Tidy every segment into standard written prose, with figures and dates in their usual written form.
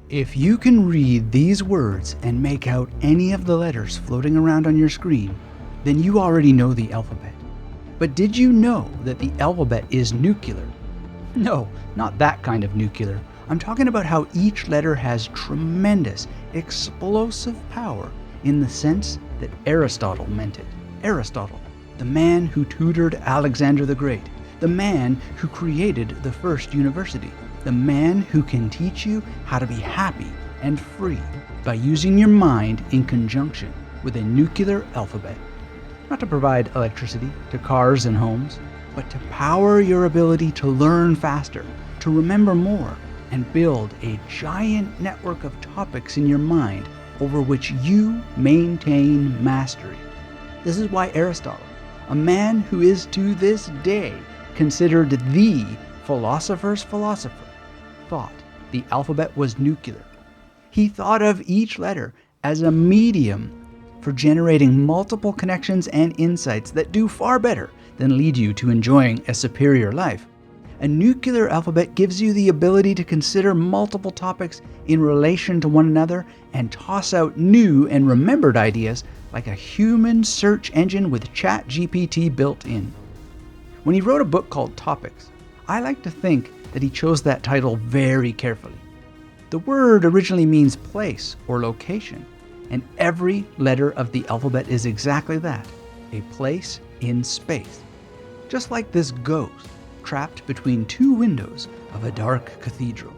If you can read these words and make out any of the letters floating around on your screen, then you already know the alphabet. But did you know that the alphabet is nuclear? No, not that kind of nuclear. I'm talking about how each letter has tremendous, explosive power in the sense that Aristotle meant it. Aristotle, the man who tutored Alexander the Great, the man who created the first university, the man who can teach you how to be happy and free by using your mind in conjunction with a nuclear alphabet. Not to provide electricity to cars and homes, but to power your ability to learn faster, to remember more, and build a giant network of topics in your mind over which you maintain mastery. This is why Aristotle, a man who is to this day considered the philosopher's philosopher, thought the alphabet was nuclear. He thought of each letter as a medium for generating multiple connections and insights that do far better than lead you to enjoying a superior life. A nuclear alphabet gives you the ability to consider multiple topics in relation to one another and toss out new and remembered ideas like a human search engine with ChatGPT built in. When he wrote a book called Topics, I like to think that he chose that title very carefully. The word originally means place or location, and every letter of the alphabet is exactly that, a place in space. Just like this ghost trapped between two windows of a dark cathedral.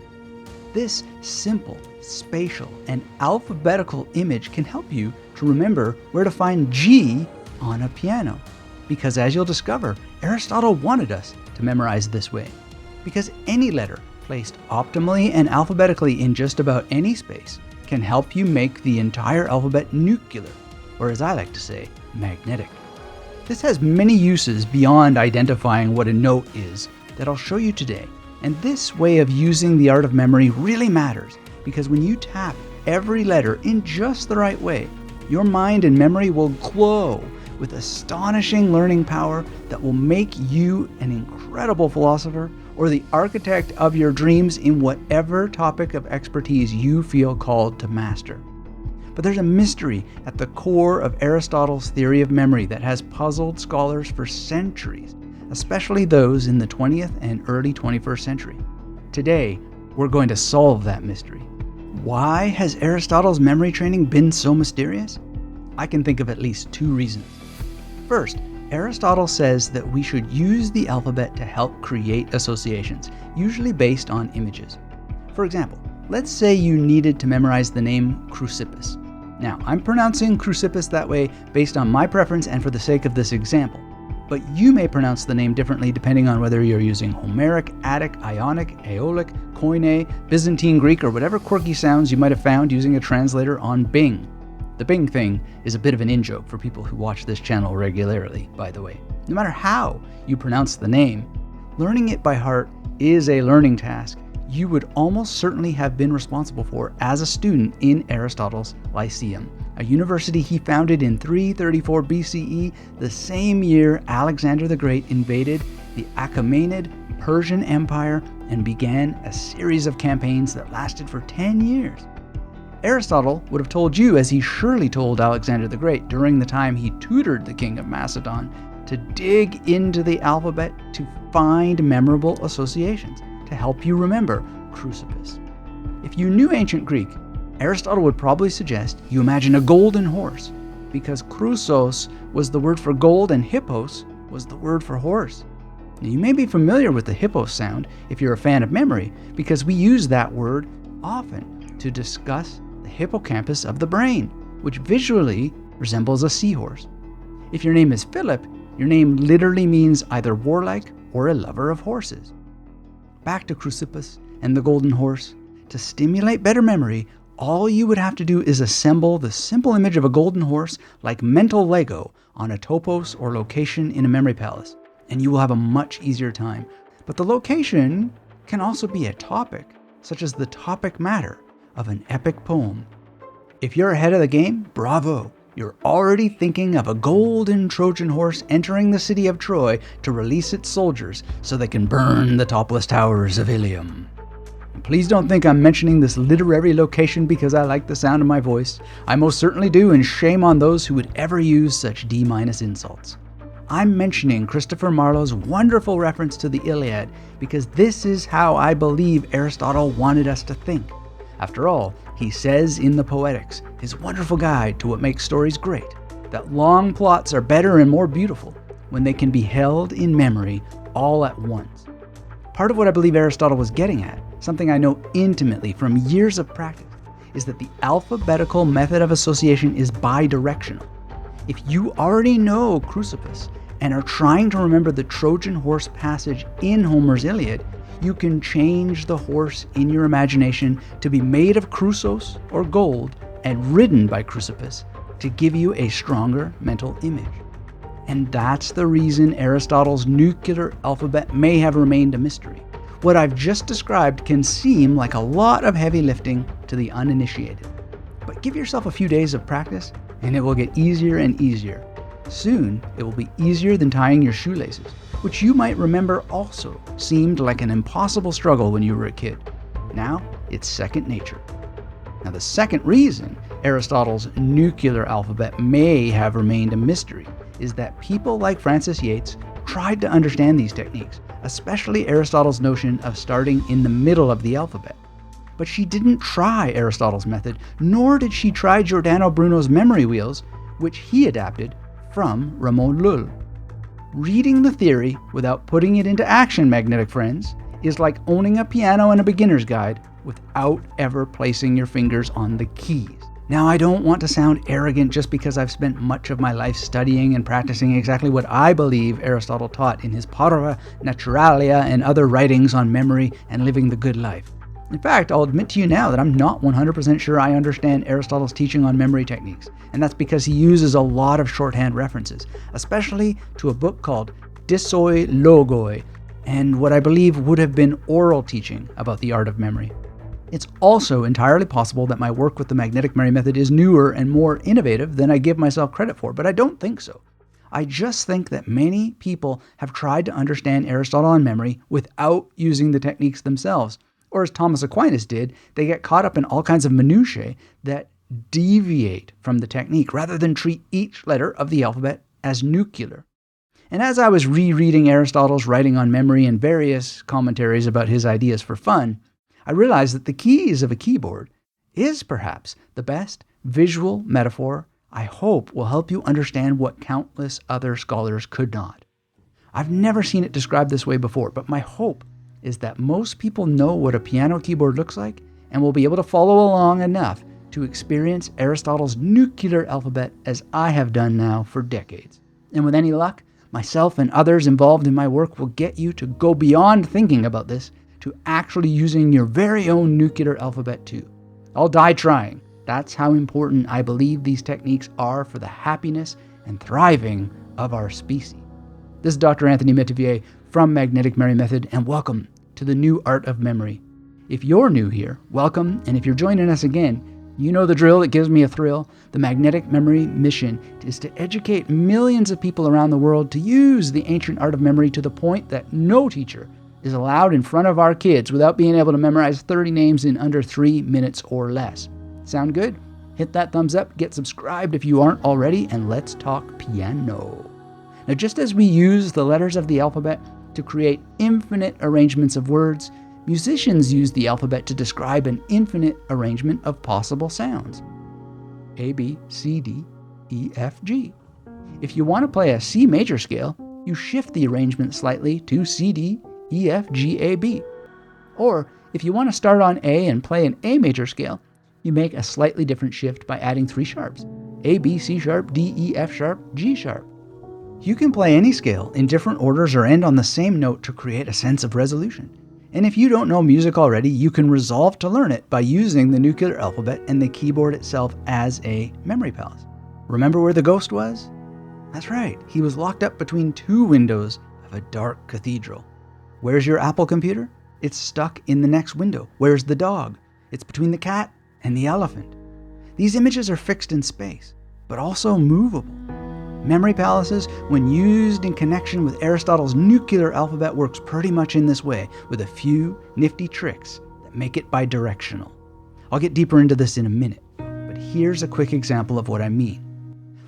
This simple, spatial, and alphabetical image can help you to remember where to find G on a piano. Because as you'll discover, Aristotle wanted us to memorize this way. Because any letter placed optimally and alphabetically in just about any space can help you make the entire alphabet nuclear, or as I like to say, magnetic. This has many uses beyond identifying what a note is that I'll show you today. And this way of using the art of memory really matters because when you tap every letter in just the right way, your mind and memory will glow with astonishing learning power that will make you an incredible philosopher or the architect of your dreams in whatever topic of expertise you feel called to master. But there's a mystery at the core of Aristotle's theory of memory that has puzzled scholars for centuries, especially those in the 20th and early 21st century. Today, we're going to solve that mystery. Why has Aristotle's memory training been so mysterious? I can think of at least two reasons. First, Aristotle says that we should use the alphabet to help create associations, usually based on images. For example, let's say you needed to memorize the name Chrysippus. Now, I'm pronouncing Chrysippus that way based on my preference and for the sake of this example. But you may pronounce the name differently depending on whether you're using Homeric, Attic, Ionic, Aeolic, Koine, Byzantine Greek, or whatever quirky sounds you might have found using a translator on Bing. The Bing thing is a bit of an in-joke for people who watch this channel regularly, by the way. No matter how you pronounce the name, learning it by heart is a learning task you would almost certainly have been responsible for as a student in Aristotle's Lyceum, a university he founded in 334 BCE, the same year Alexander the Great invaded the Achaemenid Persian Empire and began a series of campaigns that lasted for 10 years. Aristotle would have told you, as he surely told Alexander the Great during the time he tutored the king of Macedon, to dig into the alphabet to find memorable associations to help you remember Chrysippus. If you knew ancient Greek, Aristotle would probably suggest you imagine a golden horse, because chrysos was the word for gold and hippos was the word for horse. Now, you may be familiar with the hippos sound if you're a fan of memory, because we use that word often to discuss the hippocampus of the brain, which visually resembles a seahorse. If your name is Philip, your name literally means either warlike or a lover of horses. Back to Chrysippus and the golden horse. To stimulate better memory, all you would have to do is assemble the simple image of a golden horse like mental Lego on a topos or location in a memory palace, and you will have a much easier time. But the location can also be a topic, such as the topic matter of an epic poem. If you're ahead of the game, bravo! You're already thinking of a golden Trojan horse entering the city of Troy to release its soldiers so they can burn the topless towers of Ilium. please don't think I'm mentioning this literary location because I like the sound of my voice. I most certainly do, and shame on those who would ever use such D- insults. I'm mentioning Christopher Marlowe's wonderful reference to the Iliad because this is how I believe Aristotle wanted us to think. After all, he says in the Poetics, his wonderful guide to what makes stories great, that long plots are better and more beautiful when they can be held in memory all at once. Part of what I believe Aristotle was getting at, something I know intimately from years of practice, is that the alphabetical method of association is bi-directional. If you already know Chrysippus and are trying to remember the Trojan horse passage in Homer's Iliad, you can change the horse in your imagination to be made of Chrysos or gold and ridden by Chrysippus to give you a stronger mental image. And that's the reason Aristotle's nuclear alphabet may have remained a mystery. What I've just described can seem like a lot of heavy lifting to the uninitiated. But give yourself a few days of practice and it will get easier and easier. Soon, it will be easier than tying your shoelaces, which you might remember also seemed like an impossible struggle when you were a kid. Now, it's second nature. Now, the second reason Aristotle's nuclear alphabet may have remained a mystery is that people like Francis Yates tried to understand these techniques, especially Aristotle's notion of starting in the middle of the alphabet. But she didn't try Aristotle's method, nor did she try Giordano Bruno's memory wheels, which he adapted from Ramon Lull. Reading the theory without putting it into action, magnetic friends, is like owning a piano and a beginner's guide without ever placing your fingers on the keys. Now, I don't want to sound arrogant just because I've spent much of my life studying and practicing exactly what I believe Aristotle taught in his Parva Naturalia and other writings on memory and living the good life. In fact, I'll admit to you now that I'm not 100% sure I understand Aristotle's teaching on memory techniques, and that's because he uses a lot of shorthand references, especially to a book called Dissoi Logoi, and what I believe would have been oral teaching about the art of memory. It's also entirely possible that my work with the magnetic memory method is newer and more innovative than I give myself credit for, but I don't think so. I just think that many people have tried to understand Aristotle on memory without using the techniques themselves. Or as Thomas Aquinas did, they get caught up in all kinds of minutiae that deviate from the technique rather than treat each letter of the alphabet as nuclear. And as I was rereading Aristotle's writing on memory and various commentaries about his ideas for fun, I realized that the keys of a keyboard is perhaps the best visual metaphor I hope will help you understand what countless other scholars could not. I've never seen it described this way before, but my hope is that most people know what a piano keyboard looks like and will be able to follow along enough to experience Aristotle's nuclear alphabet as I have done now for decades. And with any luck, myself and others involved in my work will get you to go beyond thinking about this to actually using your very own nuclear alphabet too. I'll die trying. That's how important I believe these techniques are for the happiness and thriving of our species. This is Dr. Anthony Metivier from Magnetic Memory Method, and welcome to the new art of memory. If you're new here, welcome, and if you're joining us again, you know the drill. It gives me a thrill. The Magnetic Memory mission is to educate millions of people around the world to use the ancient art of memory to the point that no teacher is allowed in front of our kids without being able to memorize 30 names in under 3 minutes or less. Sound good? Hit that thumbs up, get subscribed if you aren't already, and let's talk piano. Now, just as we use the letters of the alphabet to create infinite arrangements of words, musicians use the alphabet to describe an infinite arrangement of possible sounds. A, B, C, D, E, F, G. If you want to play a C major scale, you shift the arrangement slightly to C, D, E, F, G, A, B. Or, if you want to start on A and play an A major scale, you make a slightly different shift by adding 3 sharps. A, B, C sharp, D, E, F sharp, G sharp. You can play any scale in different orders or end on the same note to create a sense of resolution. And if you don't know music already, you can resolve to learn it by using the nuclear alphabet and the keyboard itself as a memory palace. Remember where the ghost was? That's right, he was locked up between 2 windows of a dark cathedral. Where's your Apple computer? It's stuck in the next window. Where's the dog? It's between the cat and the elephant. These images are fixed in space, but also movable. Memory palaces, when used in connection with Aristotle's nuclear alphabet, works pretty much in this way, with a few nifty tricks that make it bidirectional. I'll get deeper into this in a minute, but here's a quick example of what I mean.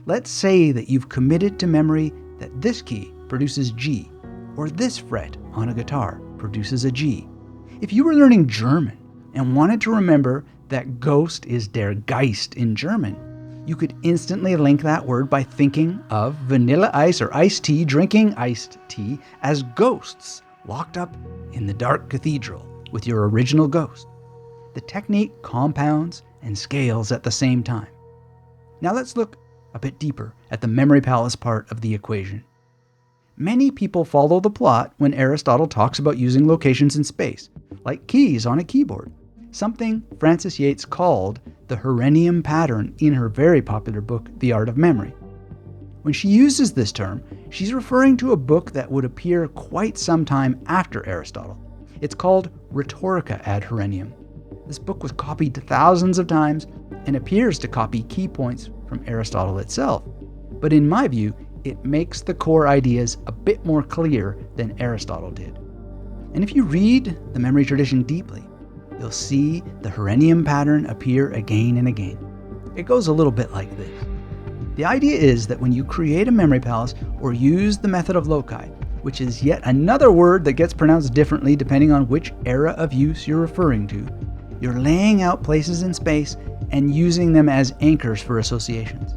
Let's say that you've committed to memory that this key produces G, or this fret on a guitar produces a G. If you were learning German and wanted to remember that Ghost is der Geist in German, you could instantly link that word by thinking of vanilla ice or iced tea drinking iced tea as ghosts locked up in the dark cathedral with your original ghost. The technique compounds and scales at the same time. Now let's look a bit deeper at the memory palace part of the equation. Many people follow the plot when Aristotle talks about using locations in space, like keys on a keyboard, something Frances Yates called the HERENNIUM pattern in her very popular book, The Art of Memory. When she uses this term, she's referring to a book that would appear quite some time after Aristotle. It's called Rhetorica ad HERENNIUM. This book was copied thousands of times and appears to copy key points from Aristotle itself. But in my view, it makes the core ideas a bit more clear than Aristotle did. And if you read the memory tradition deeply, you'll see the HERENNIUM pattern appear again and again. It goes a little bit like this. The idea is that when you create a memory palace or use the method of loci, which is yet another word that gets pronounced differently depending on which era of use you're referring to, you're laying out places in space and using them as anchors for associations.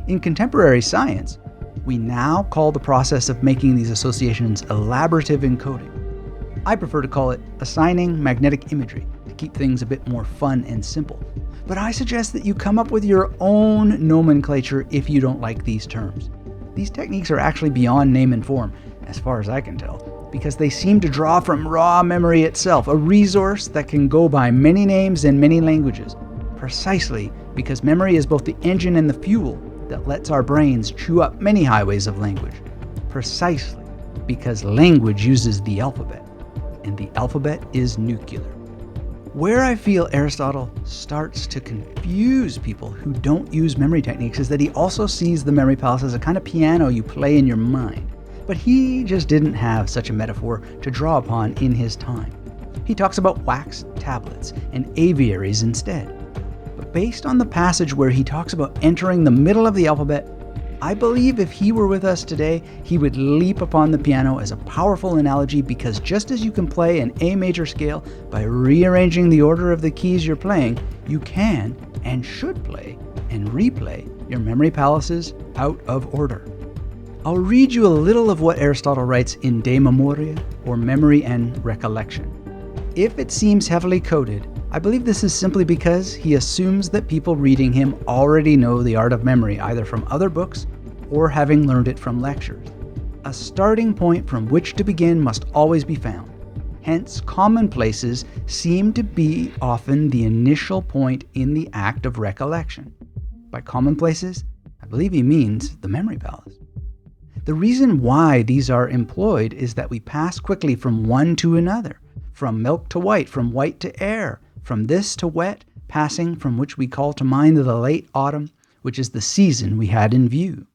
In contemporary science, we now call the process of making these associations elaborative encoding. I prefer to call it assigning magnetic imagery to keep things a bit more fun and simple. But I suggest that you come up with your own nomenclature if you don't like these terms. These techniques are actually beyond name and form, as far as I can tell, because they seem to draw from raw memory itself, a resource that can go by many names and many languages, precisely because memory is both the engine and the fuel that lets our brains chew up many highways of language, precisely because language uses the alphabet, and the alphabet is nuclear. Where I feel Aristotle starts to confuse people who don't use memory techniques is that he also sees the memory palace as a kind of piano you play in your mind. But he just didn't have such a metaphor to draw upon in his time. He talks about wax tablets and aviaries instead. But based on the passage where he talks about entering the middle of the alphabet, I believe if he were with us today, he would leap upon the piano as a powerful analogy, because just as you can play an A major scale by rearranging the order of the keys you're playing, you can and should play and replay your memory palaces out of order. I'll read you a little of what Aristotle writes in De Memoria, or Memory and Recollection. If it seems heavily coded, I believe this is simply because he assumes that people reading him already know the art of memory, either from other books or having learned it from lectures. A starting point from which to begin must always be found. Hence, commonplaces seem to be often the initial point in the act of recollection. By commonplaces, I believe he means the memory palace. The reason why these are employed is that we pass quickly from one to another, from milk to white, from white to air, from this to wet, passing from which we call to mind the late autumn, which is the season we had in view.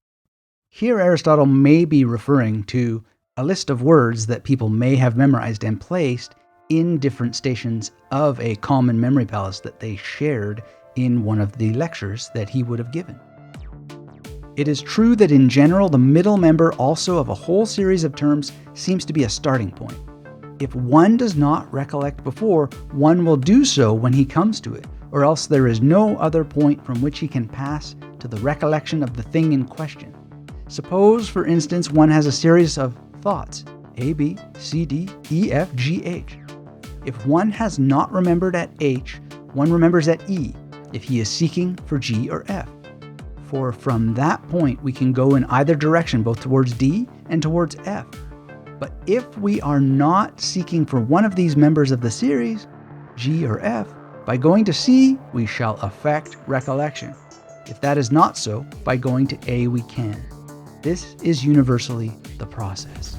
Here Aristotle may be referring to a list of words that people may have memorized and placed in different stations of a common memory palace that they shared in one of the lectures that he would have given. It is true that in general, the middle member also of a whole series of terms seems to be a starting point. If one does not recollect before, one will do so when he comes to it, or else there is no other point from which he can pass to the recollection of the thing in question. Suppose, for instance, one has a series of thoughts, A, B, C, D, E, F, G, H. If one has not remembered at H, one remembers at E, if he is seeking for G or F. For from that point we can go in either direction, both towards D and towards F. But if we are not seeking for one of these members of the series, G or F, by going to C, we shall affect recollection. If that is not so, by going to A we can. This is universally the process.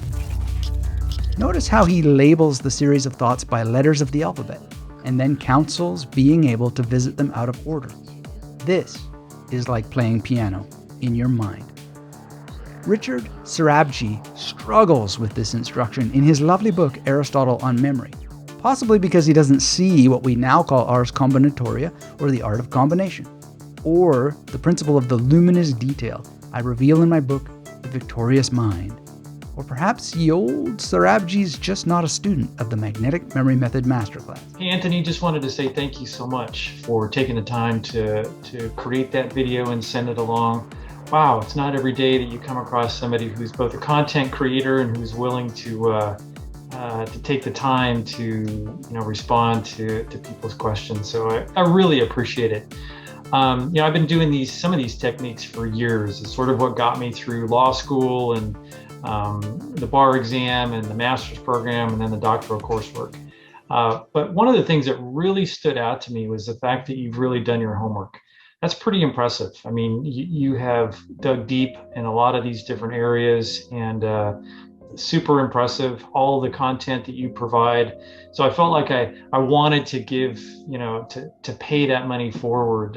Notice how he labels the series of thoughts by letters of the alphabet, and then counsels being able to visit them out of order. This is like playing piano in your mind. Richard Sorabji struggles with this instruction in his lovely book Aristotle on Memory, possibly because he doesn't see what we now call ars combinatoria, or the art of combination, or the principle of the luminous detail I reveal in my book, The Victorious Mind. Or perhaps ye old Sarabji's just not a student of the Magnetic Memory Method Masterclass. Hey Anthony, just wanted to say thank you so much for taking the time to create that video and send it along. Wow, it's not every day that you come across somebody who's both a content creator and who's willing to take the time to respond to people's questions. So I really appreciate it. I've been doing some of these techniques for years. It's sort of what got me through law school and the bar exam and the master's program and then the doctoral coursework. But one of the things that really stood out to me was the fact that you've really done your homework. That's pretty impressive. I mean, you have dug deep in a lot of these different areas, and super impressive, all the content that you provide. So I felt like I wanted to give, to pay that money forward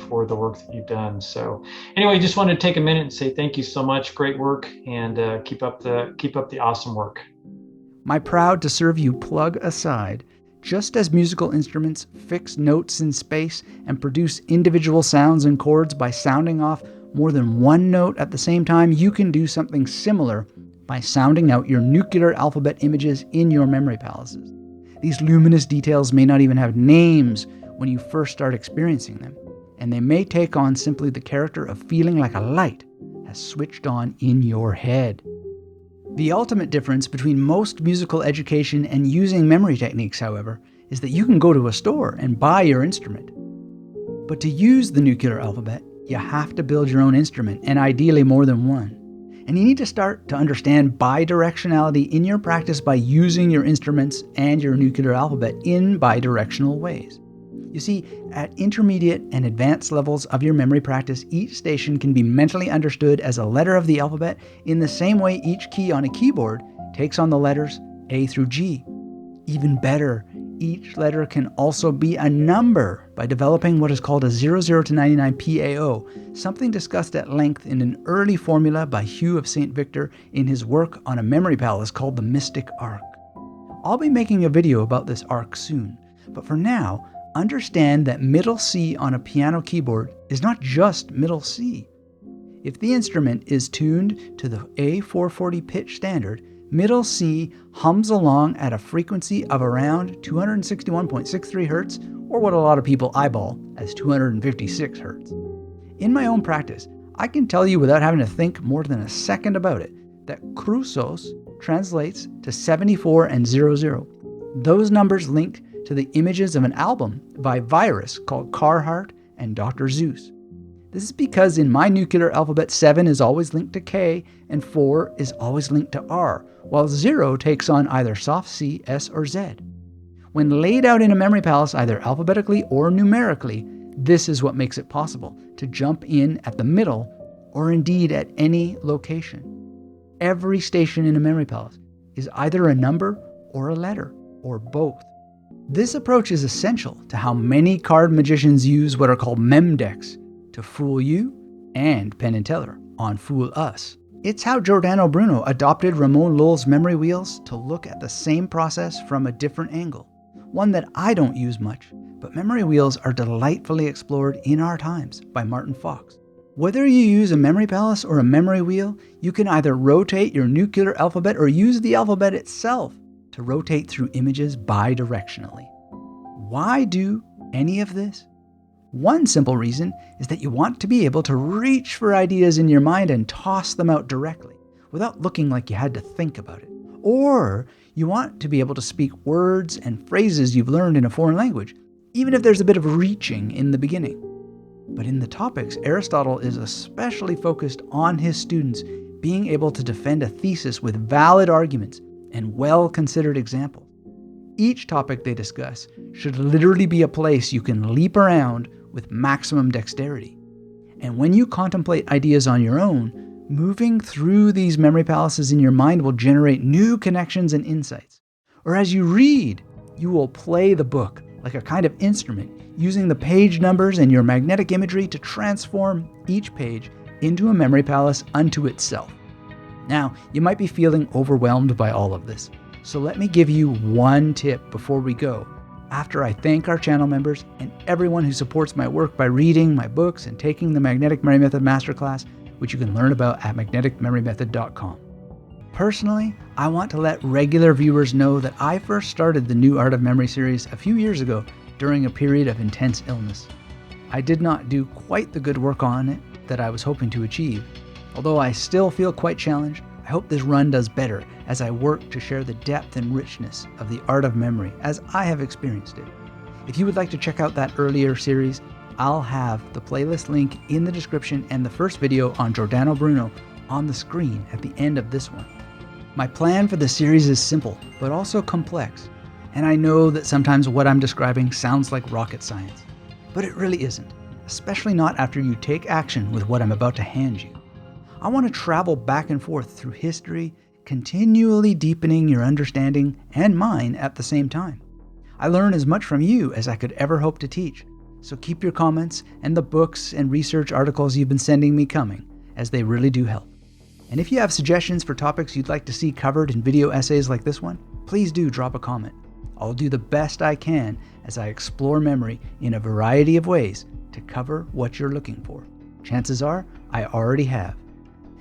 for the work that you've done. So anyway, just wanted to take a minute and say thank you so much. Great work, and keep up the awesome work. My proud to serve you plug aside. Just as musical instruments fix notes in space and produce individual sounds and chords by sounding off more than one note at the same time, you can do something similar by sounding out your nuclear alphabet images in your memory palaces. These luminous details may not even have names when you first start experiencing them, and they may take on simply the character of feeling like a light has switched on in your head. The ultimate difference between most musical education and using memory techniques, however, is that you can go to a store and buy your instrument. But to use the nuclear alphabet, you have to build your own instrument, and ideally more than one. And you need to start to understand bi-directionality in your practice by using your instruments and your nuclear alphabet in bi-directional ways. You see, at intermediate and advanced levels of your memory practice, each station can be mentally understood as a letter of the alphabet in the same way each key on a keyboard takes on the letters A through G. Even better, each letter can also be a number by developing what is called a 00 to 99 PAO, something discussed at length in an early formula by Hugh of St. Victor in his work on a memory palace called the Mystic Arc. I'll be making a video about this arc soon, but for now, understand that middle C on a piano keyboard is not just middle C. If the instrument is tuned to the A440 pitch standard, middle C hums along at a frequency of around 261.63 Hz, or what a lot of people eyeball as 256 Hz. In my own practice, I can tell you without having to think more than a second about it, that Chrusos translates to 74 and 00. Those numbers link to the images of an album by Virus called Carhartt and Dr. Zeus. This is because in my nuclear alphabet, 7 is always linked to K and 4 is always linked to R, while 0 takes on either soft C, S, or Z. When laid out in a memory palace, either alphabetically or numerically, this is what makes it possible to jump in at the middle or indeed at any location. Every station in a memory palace is either a number or a letter, or both. This approach is essential to how many card magicians use what are called mem decks to fool you and Penn and Teller on Fool Us. It's how Giordano Bruno adopted Ramon Lull's memory wheels to look at the same process from a different angle, one that I don't use much, but memory wheels are delightfully explored in Our Times by Martin Fox. Whether you use a memory palace or a memory wheel, you can either rotate your nuclear alphabet or use the alphabet itself to rotate through images bi-directionally. Why do any of this? One simple reason is that you want to be able to reach for ideas in your mind and toss them out directly, without looking like you had to think about it. Or you want to be able to speak words and phrases you've learned in a foreign language, even if there's a bit of reaching in the beginning. But in the topics, Aristotle is especially focused on his students being able to defend a thesis with valid arguments and well-considered examples. Each topic they discuss should literally be a place you can leap around with maximum dexterity. And when you contemplate ideas on your own, moving through these memory palaces in your mind will generate new connections and insights. Or as you read, you will play the book like a kind of instrument, using the page numbers and your magnetic imagery to transform each page into a memory palace unto itself. Now, you might be feeling overwhelmed by all of this, So let me give you one tip before we go, after I thank our channel members and everyone who supports my work by reading my books and taking the Magnetic Memory Method Masterclass, which you can learn about at magneticmemorymethod.com. Personally, I want to let regular viewers know that I first started the New Art of Memory series a few years ago during a period of intense illness. I did not do quite the good work on it that I was hoping to achieve. Although I still feel quite challenged, I hope this run does better as I work to share the depth and richness of the art of memory as I have experienced it. If you would like to check out that earlier series, I'll have the playlist link in the description and the first video on Giordano Bruno on the screen at the end of this one. My plan for the series is simple, but also complex, and I know that sometimes what I'm describing sounds like rocket science, but it really isn't, especially not after you take action with what I'm about to hand you. I want to travel back and forth through history, continually deepening your understanding and mine at the same time. I learn as much from you as I could ever hope to teach, so keep your comments and the books and research articles you've been sending me coming, as they really do help. And if you have suggestions for topics you'd like to see covered in video essays like this one, please do drop a comment. I'll do the best I can as I explore memory in a variety of ways to cover what you're looking for. Chances are, I already have.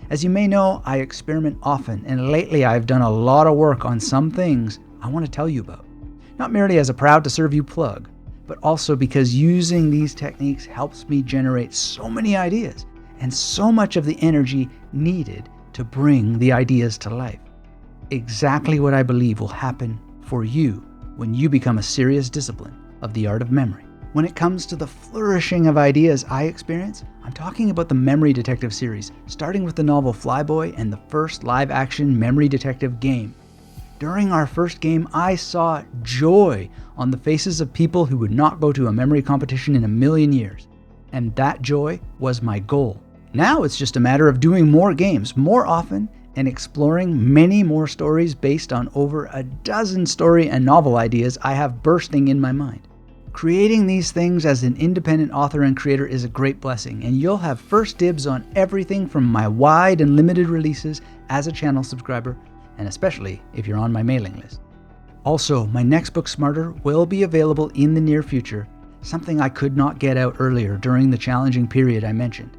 As you may know, I experiment often, and lately I've done a lot of work on some things I want to tell you about. Not merely as a proud to serve you plug, but also because using these techniques helps me generate so many ideas and so much of the energy needed to bring the ideas to life. Exactly what I believe will happen for you when you become a serious discipline of the art of memory. When it comes to the flourishing of ideas I experience, I'm talking about the Memory Detective series, starting with the novel Flyboy and the first live-action Memory Detective game. During our first game, I saw joy on the faces of people who would not go to a memory competition in a million years. And that joy was my goal. Now it's just a matter of doing more games more often and exploring many more stories based on over a dozen story and novel ideas I have bursting in my mind. Creating these things as an independent author and creator is a great blessing, and you'll have first dibs on everything from my wide and limited releases as a channel subscriber, and especially if you're on my mailing list. Also, my next book, Smarter, will be available in the near future, something I could not get out earlier during the challenging period I mentioned.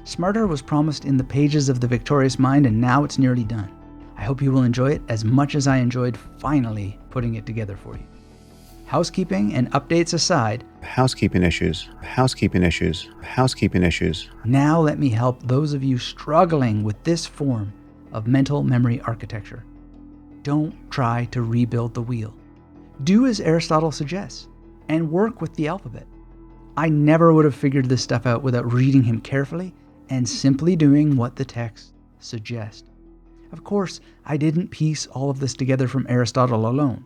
Smarter was promised in the pages of The Victorious Mind, and now it's nearly done. I hope you will enjoy it as much as I enjoyed finally putting it together for you. Housekeeping and updates aside, housekeeping issues. Now let me help those of you struggling with this form of mental memory architecture. Don't try to rebuild the wheel. Do as Aristotle suggests and work with the alphabet. I never would have figured this stuff out without reading him carefully and simply doing what the text suggests. Of course, I didn't piece all of this together from Aristotle alone,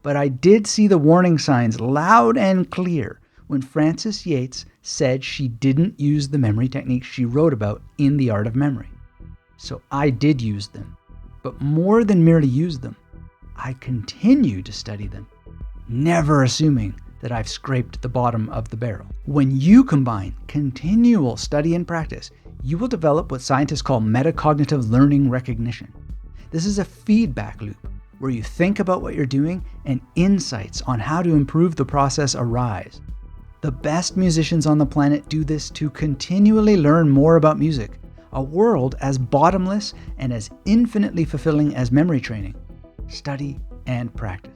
but I did see the warning signs loud and clear when Frances Yates said she didn't use the memory techniques she wrote about in The Art of Memory. So I did use them, but more than merely use them, I continue to study them, never assuming that I've scraped the bottom of the barrel. When you combine continual study and practice, you will develop what scientists call metacognitive learning recognition. This is a feedback loop where you think about what you're doing and insights on how to improve the process arise. The best musicians on the planet do this to continually learn more about music, a world as bottomless and as infinitely fulfilling as memory training. Study and practice.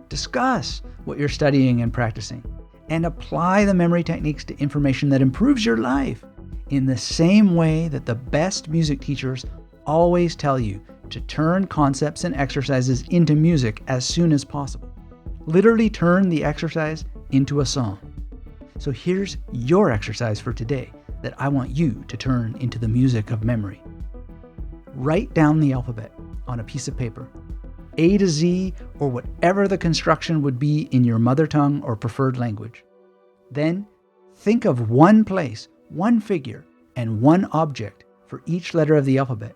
Discuss what you're studying and practicing, and apply the memory techniques to information that improves your life in the same way that the best music teachers always tell you to turn concepts and exercises into music as soon as possible. Literally turn the exercise into a song. So here's your exercise for today that I want you to turn into the music of memory. Write down the alphabet on a piece of paper, A to Z, or whatever the construction would be in your mother tongue or preferred language. Then think of one place, one figure, and one object for each letter of the alphabet.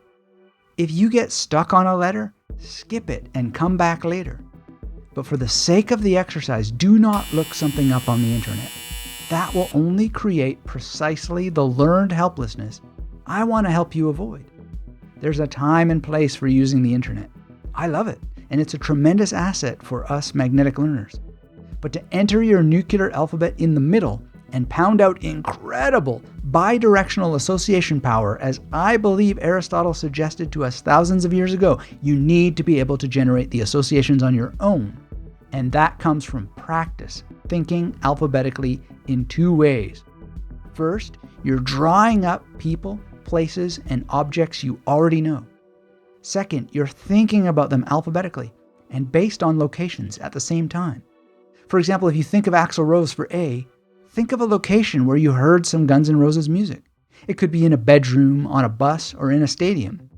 If you get stuck on a letter, skip it and come back later. But for the sake of the exercise, do not look something up on the internet. That will only create precisely the learned helplessness I want to help you avoid. There's a time and place for using the internet. I love it. and it's a tremendous asset for us magnetic learners. But to enter your nuclear alphabet in the middle and pound out incredible bi-directional association power, as I believe Aristotle suggested to us thousands of years ago, you need to be able to generate the associations on your own. And that comes from practice, thinking alphabetically in two ways. First, you're drawing up people, places, and objects you already know. Second, you're thinking about them alphabetically and based on locations at the same time. For example, if you think of Axl Rose for A, think of a location where you heard some Guns N' Roses music. It could be in a bedroom, on a bus, or in a stadium.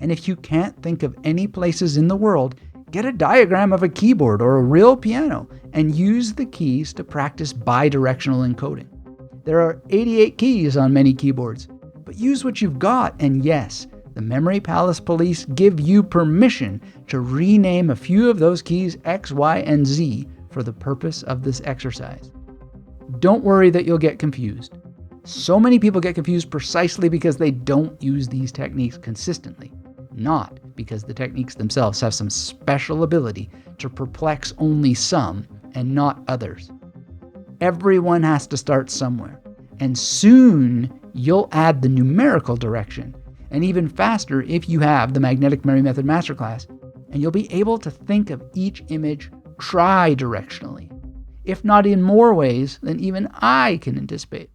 And if you can't think of any places in the world, get a diagram of a keyboard or a real piano and use the keys to practice bi-directional encoding. There are 88 keys on many keyboards, but use what you've got, and yes, the Memory Palace Police give you permission to rename a few of those keys X, Y, and Z for the purpose of this exercise. Don't worry that you'll get confused. So many people get confused precisely because they don't use these techniques consistently, not because the techniques themselves have some special ability to perplex only some and not others. Everyone has to start somewhere, and soon you'll add the numerical direction, and even faster if you have the Magnetic Memory Method Masterclass, and you'll be able to think of each image tri-directionally, if not in more ways than even I can anticipate.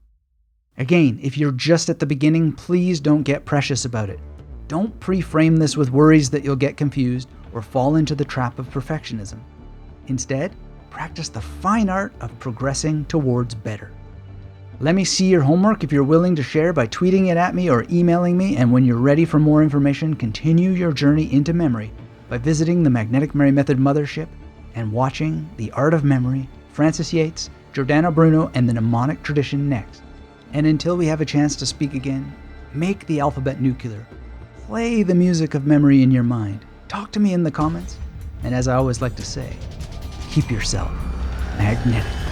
Again, if you're just at the beginning, please don't get precious about it. Don't pre-frame this with worries that you'll get confused or fall into the trap of perfectionism. Instead, practice the fine art of progressing towards better. Let me see your homework if you're willing to share by tweeting it at me or emailing me, and when you're ready for more information, continue your journey into memory by visiting the Magnetic Memory Method Mothership and watching The Art of Memory, Francis Yates, Giordano Bruno, and the Mnemonic tradition next. And until we have a chance to speak again, make the alphabet nuclear. Play the music of memory in your mind. Talk to me in the comments. And as I always like to say, keep yourself magnetic.